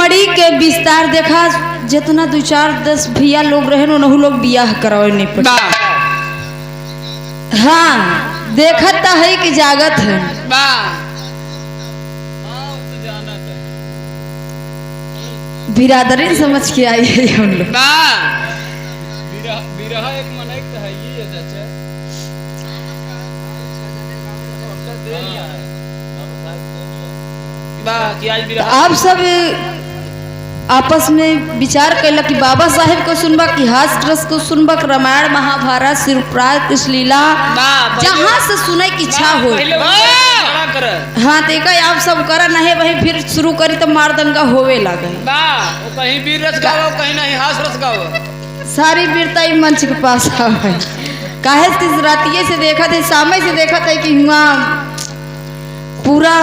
मड़ी के विस्तार देखा, जितना 2-4-10 भैया लोग रहे उन्होंने लोग बियाह करावे नहीं पड़ा। हाँ देखत तो है कि जागत है। बिरादरी समझ के आई है हम लोग। एक मनैक तो है ये चाचा। आप सब आपस में विचार कैला कि बाबा साहेब को सुनबा कि हास रस को सुनबा, रामायण महाभारत शिवपुराण कृष्णलीला जहाँ से सुने की इच्छा हो। हाँ देखा आप सब करा नहीं वही फिर शुरू करी तो मारदंगा होवे लगे। कहीं वीर रस गाओ कहीं नहीं हास रस गाओ। सारी वीरता ही मंच के पास आवे। काहे से रातिये से देखा थे, सामने से देखा था कि हुआ पूरा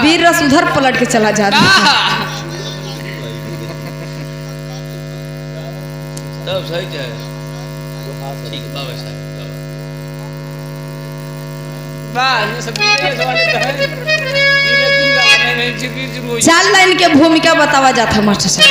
वीर रस उधर पलट के चला जाता है। तब सही है ठीक बाबा साहब ये सब है। 4 लाइन के भूमिका बतावा जाता मास्टर साहब।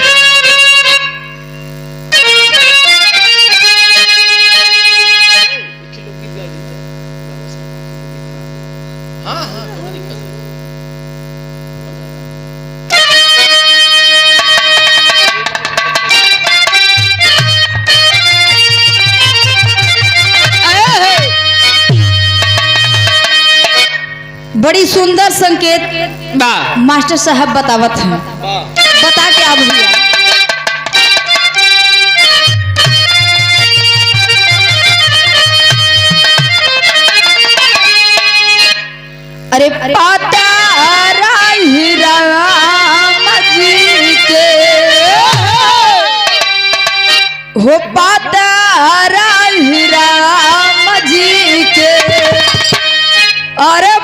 बड़ी सुंदर संकेत मास्टर साहब बतावत हैं। बता के आप भैया अरे पाता राम जी के हो, पाता राम जी के अरे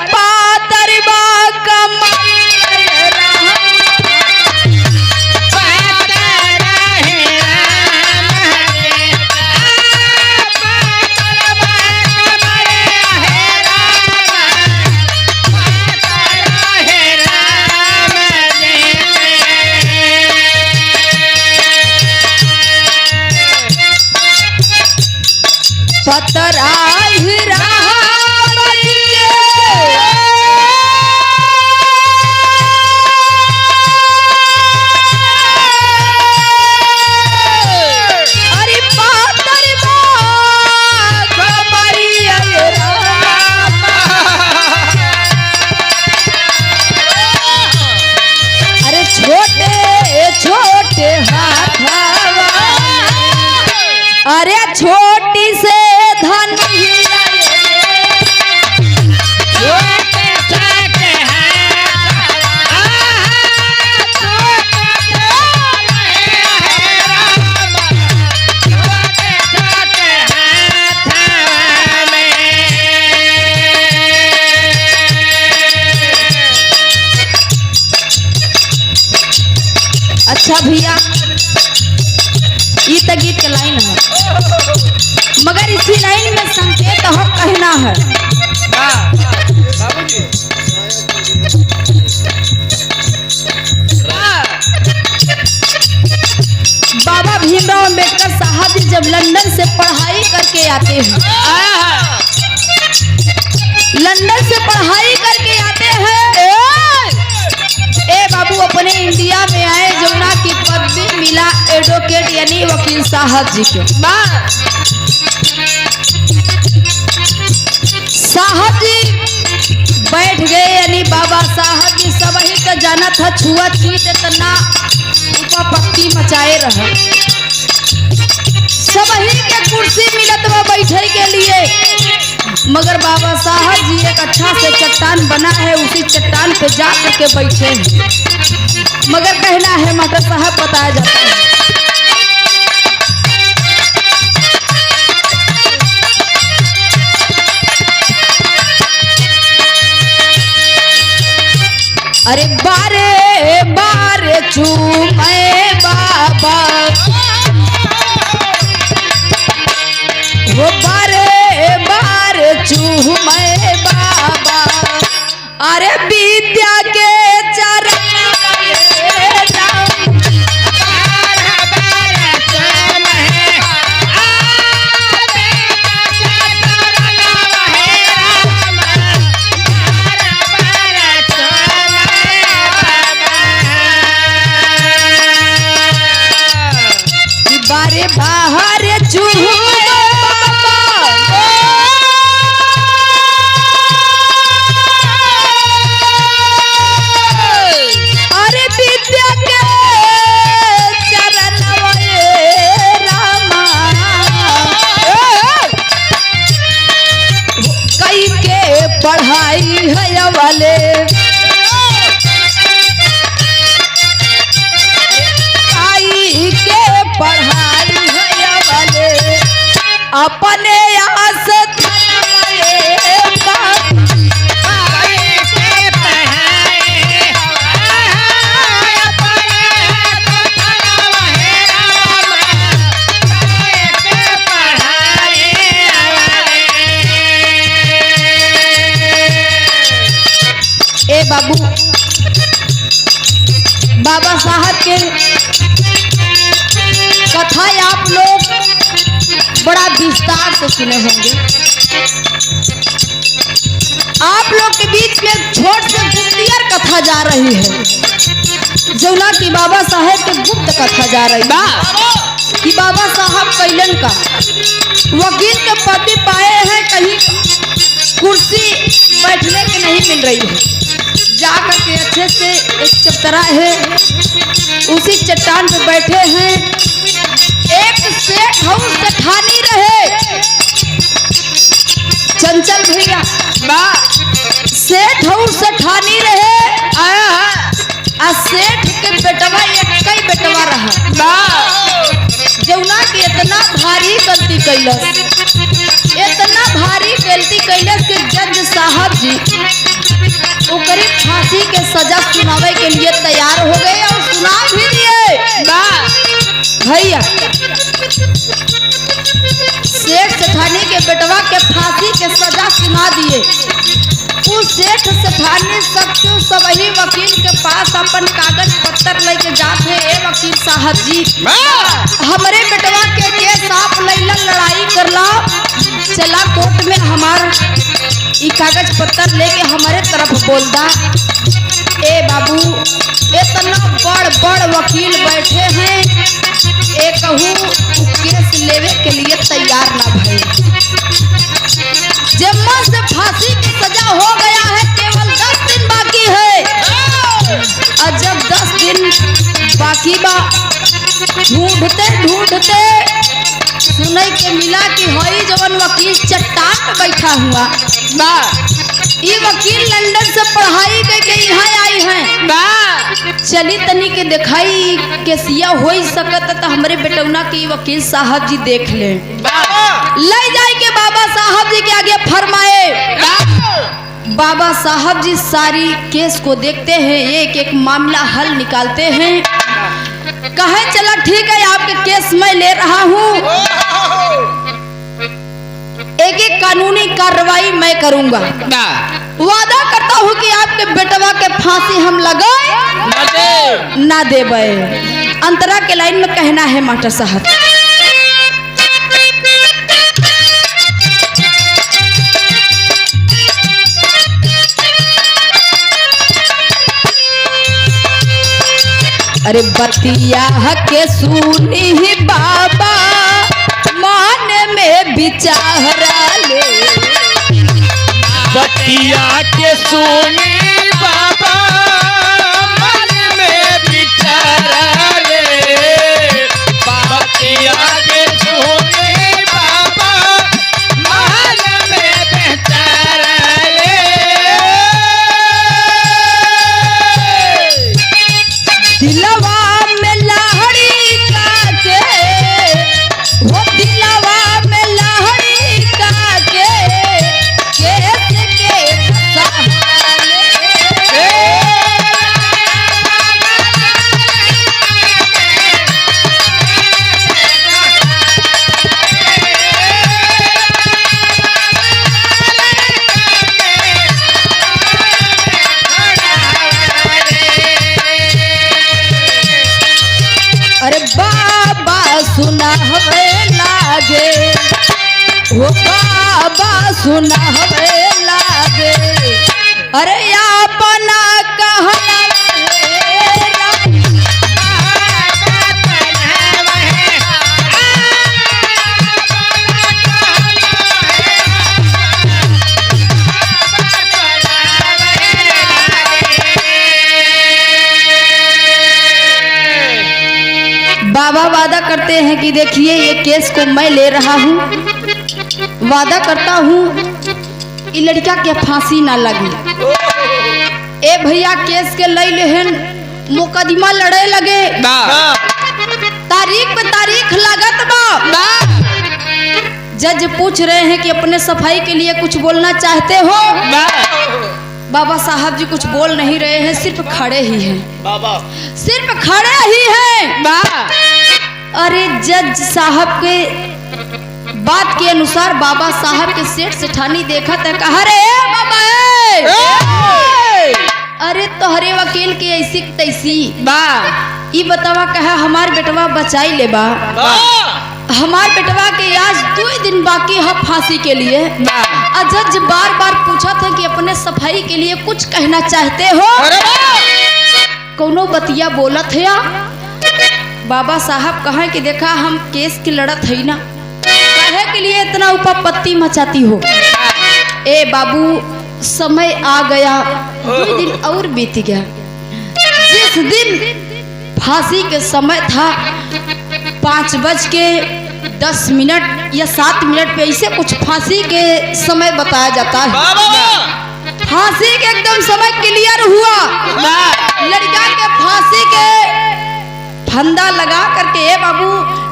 अरे छोटी से धन अच्छा भैया ये गीत के लाइन है, मगर इसी लाइन में संकेत हो कहना है। बाबा भीमराव अम्बेडकर साहब जी जब लंदन से पढ़ाई करके आते हैं, लंदन से पढ़ाई करके आते हैं, ए बाबू अपने इंडिया में आए जमुना की पदवी मिला एडवोकेट यानी वकील साहब जी के। साहब जी बैठ गए यानी बाबा साहब जी सब ही तो जाना था छुआ छूत इतना उपपत्ति मचाए रहे, सब ही के कुर्सी मिलत वह बैठे के लिए, मगर बाबा साहब जी एक अच्छा से चट्टान बना है उसी चट्टान पे जा करके बैठे हैं। मगर कहना है मास्टर साहब बताया जाता है अरे बारे बारे चूमे बाबा वो बारे बारे चूमे बाबा अरे विद्या के चरण के बाहर चूहे अरे विद्या के चरण रामा कई के पढ़ाई है वाले कई के पढ़ाई है वाले अपने आस ए बाबू बाबा साहब के कथा आप लोग बड़ा विस्तार से सुने होंगे। आप लोग के बीच में छोट से गुप्तियर कथा जा रही है, जौना की बाबा साहब के गुप्त कथा जा रही है कि बाबा साहब कैलन का वकील के पति पाए हैं, कहीं कुर्सी बैठने की नहीं मिल रही है, जाकर के अच्छे से एक चबूतरा है उसी चट्टान पे बैठे हैं। एक सेठ हाउस सेठानी रहे चंचल भैया सेठ हाउस सेठानी रहे आ सेठ के बेटवा एक कई बेटवा रहा जौना की इतना भारी गलती कैलस के जज साहब जी ओकरी फांसी के सजा सुनावे के लिए तैयार हो गए और सुना भी दिए भैया। सेठ सेठानी के बेटवा के फांसी के सजा सुना दिए। उस सेठ सेठानी सब ही वकील के पास अपन कागज पत्तर लेके जाते हैं। ए वकील साहब जी हमारे बेटवा के केस आप लैलन लड़ाई करला, चला कोर्ट में हमार ई कागज पत्तर लेके हमारे तरफ बोल दा। ए बाबू इतना बड़ वकील बैठे हैं, एक केस लेवे के लिए तैयार ना भइल। जम्मा से फांसी की सजा हो गया है, केवल 10 दिन बाकी है और जब 10 दिन बाकी बा ढूंढते सुने के मिला कि हई जवन वकील चट्टान पे बैठा हुआ ये वकील लंदन से पढ़ाई करके यहाँ आई हैं। चली तनी के दिखाई केसिया हो ही सकत तो हमारे बेटौना की वकील साहब जी देख ले जाए के बाबा साहब जी के आगे फरमाए। बाबा साहब जी सारी केस को देखते हैं, एक एक मामला हल निकालते हैं। कहे चला ठीक है आपके केस मैं ले रहा हूँ, एक एक कानूनी कार्रवाई मैं करूंगा, वादा करता हूँ कि आपके बेटवा के फांसी हम लगाए ना देबे। अंतरा के लाइन में कहना है मास्टर साहब। अरे बतिया के सुनी बाबा मान में विचारा ले, बतिया के सुनी बाबा मन में विचारा ले, बतिया के सुनी बाबा मन में विचारा ले। दिलवा में लहड़ी का के वो दिलवा में लहड़ी का के केस के सहारे अरे बाबा सुना हमें लागे, वो बाबा सुना हमें लागे। अरे अपना कहना बाबा वादा करते हैं कि देखिए ये केस को मैं ले रहा हूँ, वादा करता हूँ ये लड़का के फांसी ना लगी। ए भैया केस के लई लेहन मुकदमा लड़े लगे, तारीख पे तारीख लागत बा। जज पूछ रहे हैं कि अपने सफाई के लिए कुछ बोलना चाहते हो? बाबा साहब जी कुछ बोल नहीं रहे हैं, सिर्फ खड़े ही हैं, सिर्फ खड़े ही हैं। अरे जज साहब के बात के अनुसार बाबा साहब के सेठ सेठानी देखा था, कहा रे बाबा अरे तोहरे वकील के ऐसी तैसी ई बतावा कहा हमार बेटवा बचाई ले बा, हमार बेटवा के आज 2 दिन बाकी है फांसी के लिए। जज बार बार पूछा था कि अपने सफाई के लिए कुछ कहना चाहते हो? कोनो बतिया बोलत है या? बाबा साहब कहा कि देखा हम केस की लड़त है ना, कहे के लिए इतना उपपत्ति मचाती हो? ए बाबू समय आ गया, 2 दिन और बीत गया। जिस दिन फांसी के समय था 5:10 या 7 पे ऐसे कुछ फांसी के समय बताया जाता है। फांसी के एकदम समय क्लियर हुआ, लड़का के फांसी के फंदा लगा करके ए बाबू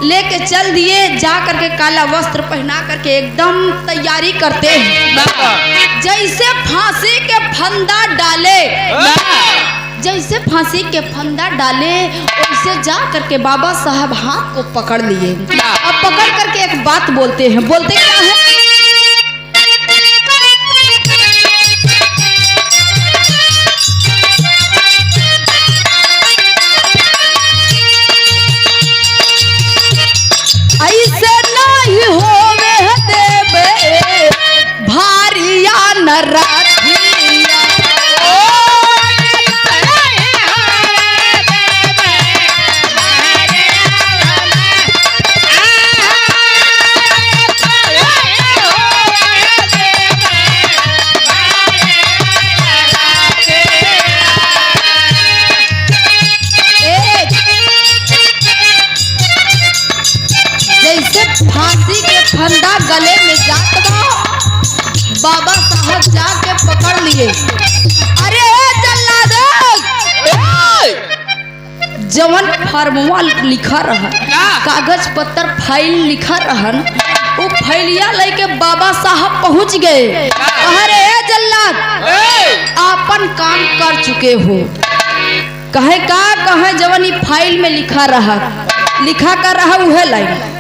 लेके चल दिए, जा करके काला वस्त्र पहना करके एकदम तैयारी करते हैं। जैसे फांसी के फंदा डाले, जैसे फांसी के फंदा डाले वैसे जा करके बाबा साहब हाथ को पकड़ लिए। अब पकड़ करके एक बात बोलते हैं, बोलते क्या है? ऐसे नहीं होवे देवे भारिया नराथिया, फांसी के फंदा गले में जात बा, बाबा साहब जाके पकड़ लिए। अरे जल्लाद, जवन फॉर्मवा लिखा रहा, कागज पत्तर फाइल लिखा रहा, वो फाइलिया लेके बाबा साहब पहुंच गए। अरे जल्लाद आपन काम कर चुके हो, कहे का कहे जवन फाइल में लिखा रहा, लिखा कर रहा वह लाइन।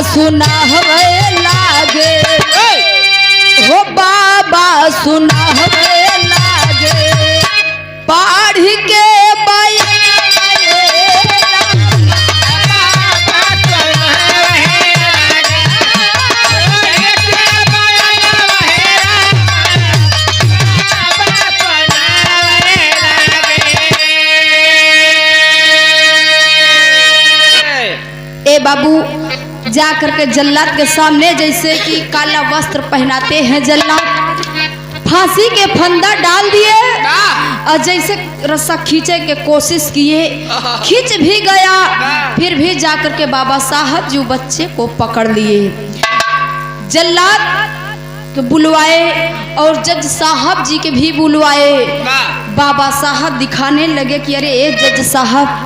सुना हवे लागे हो बाबा, सुना हवे लागे पढ़ के ए बाबू जा करके जल्लाद के सामने जैसे कि काला वस्त्र पहनाते हैं जल्लाद, फांसी के फंदा डाल दिए और जैसे रस्सा खींचे के कोशिश किए, खींच भी गया, फिर भी जा करके बाबा साहब जो बच्चे को पकड़ लिए। जल्लाद के बुलवाए और जज साहब जी के भी बुलवाए। बाबा साहब दिखाने लगे कि अरे ए जज साहब,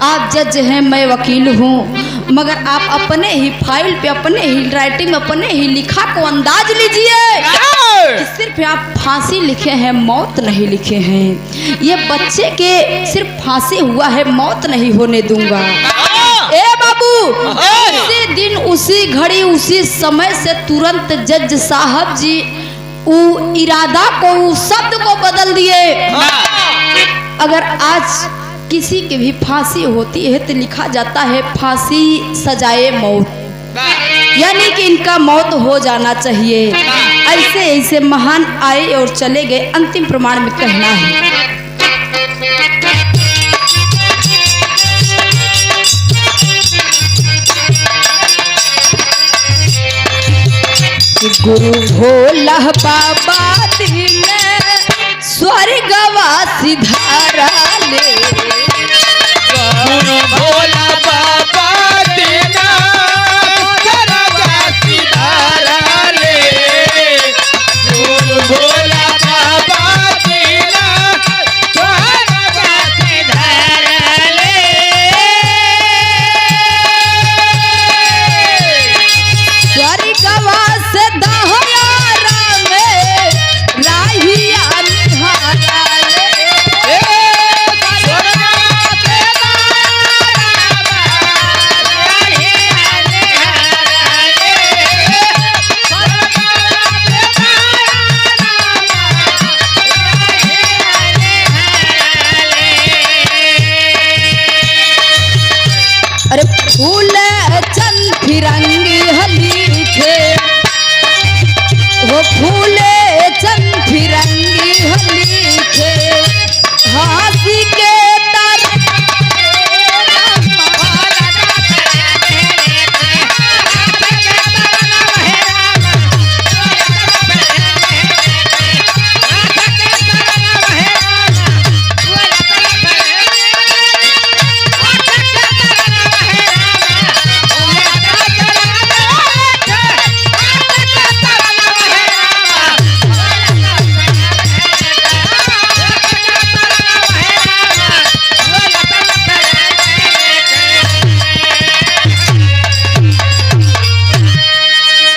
आप जज हैं, मैं वकील हूँ, मगर आप अपने ही फाइल पे, अपने ही राइटिंग, अपने ही लिखा को अंदाज लीजिए कि सिर्फ आप फांसी लिखे हैं, मौत नहीं लिखे हैं। ये बच्चे के सिर्फ फांसी हुआ है, मौत नहीं होने दूंगा। ए बाबू, उसी दिन, उसी घड़ी, उसी समय से तुरंत जज साहब जी वो इरादा को, वो शब्द को बदल दिए। अगर आज किसी की भी फांसी होती है तो लिखा जाता है फांसी सजाए मौत, यानी कि इनका मौत हो जाना चाहिए। ऐसे ऐसे महान आए और चले गए, अंतिम प्रमाण में कहना है गुरु भोला बाबा दिन स्वर्गवासी धारा ले, गुरु भोला बाबा देना स्वर्गवासी धारा ले, गुरु भोला बाबा देना स्वर्गवासी धारा ले। स्वर्गवास दहयारा में राहिया निहारा ले, अरे फूल चंद फिरंगी हली थे, वो फूले चंद फिरंगी हली थे, हाँ